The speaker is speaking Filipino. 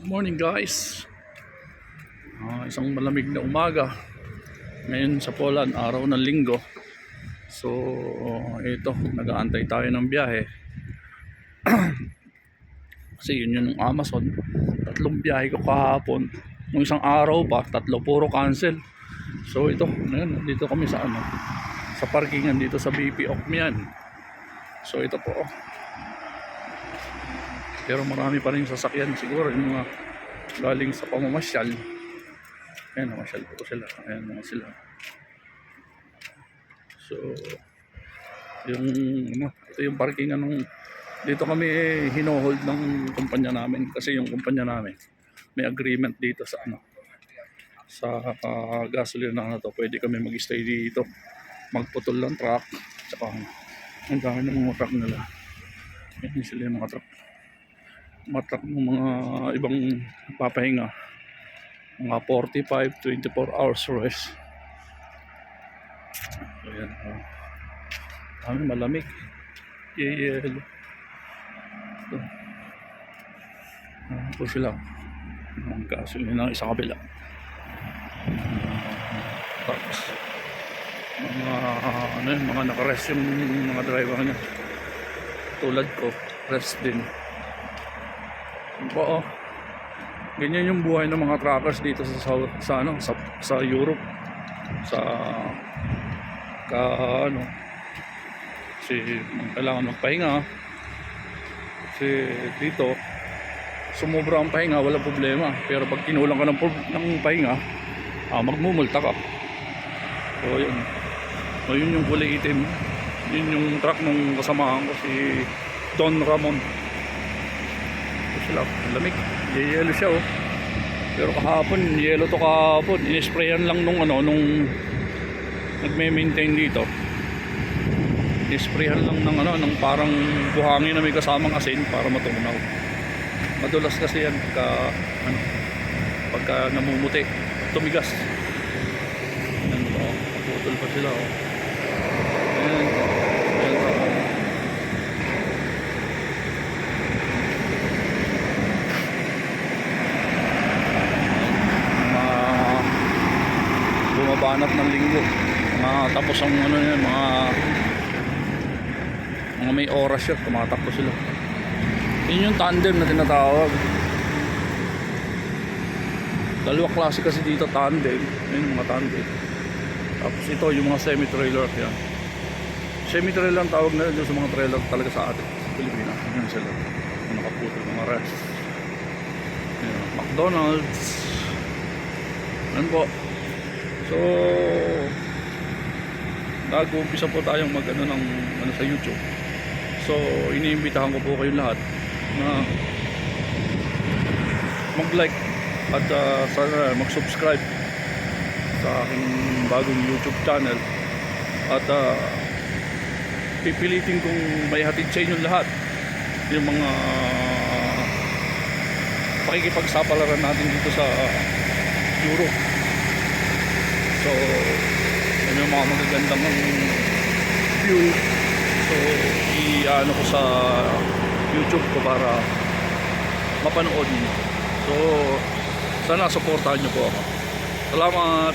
Morning guys. Isang malamig na umaga ngayon sa Poland, araw ng linggo. So ito, nag-aantay tayo ng biyahe kasi yun yung Amazon. Tatlong biyahe ko kahapon, nung isang araw pa tatlo, puro cancel. So ito, ngayon dito kami sa sa parkingan dito sa BP Okmian. So ito po, pero marami pa rin sasakyan, siguro yung mga galing sa pamamasyal. Ayan, namasyal po sila. Ayan mga sila. So yung ito yung parking dito kami hinohold ng kumpanya namin, kasi yung kumpanya namin may agreement dito sa sa gasolina na to. Pwede kami mag-stay dito, magputol ng truck, tsaka ang dami ng mga truck nila. Ayan sila yung mga truck ng mga ibang papahinga, mga 45, 24 hours rest. Ayan, malamig. Yelo. Ito sila. Ang gasolina sa kabila. Tapos mga nakarest yung mga driver niya. Tulad ko, rest din. Oo. Ganyan yung buhay ng mga truckers dito sa Europe. Kasi kailangan magpahinga. Kasi dito sumobra ang pahinga, wala problema. Pero pag kinulang ka ng pahinga, magmumulta ka. So yun. So yun yung kulay itim. Yun yung truck ng kasamahan ko, si Don Ramon. So sila, lamig. Yelo siya oh. Pero kahapon, yelo to kahapon. Inisprayan lang nung nagme-maintain dito. Inisprayan lang ng parang buhangin na may kasamang asin para matunaw. Madulas kasi yan pagka namumuti, tumigas. Ayan po, naputol pa sila oh. Ayan po. Bumabanat ng linggo, tapos ang mga may oras yun, tumatakbo sila. Yun yung tandem na tinatawag. Dalawang klase kasi dito, tandem. Yun yung mga tandem. Tapos ito yung mga semi-trailer. Yan, semi-trailer ang tawag na doon sa mga trailer talaga sa atin sa Pilipinas. Yun sila, nakaputol mga rest. Yan, McDonald's. Yan po. So nag-uumpisa po tayong sa YouTube. So iniimbitahan ko po kayong lahat na mag-like at sana mag-subscribe sa aking bagong YouTube channel. At pipilitin kong may hatid sa inyong lahat yung mga pakikipagsapalaran natin dito sa Europe. So yung mga magagandang view, so i-ano ko sa YouTube ko para mapanood niyo. So sana suportahan niyo po ako. Salamat.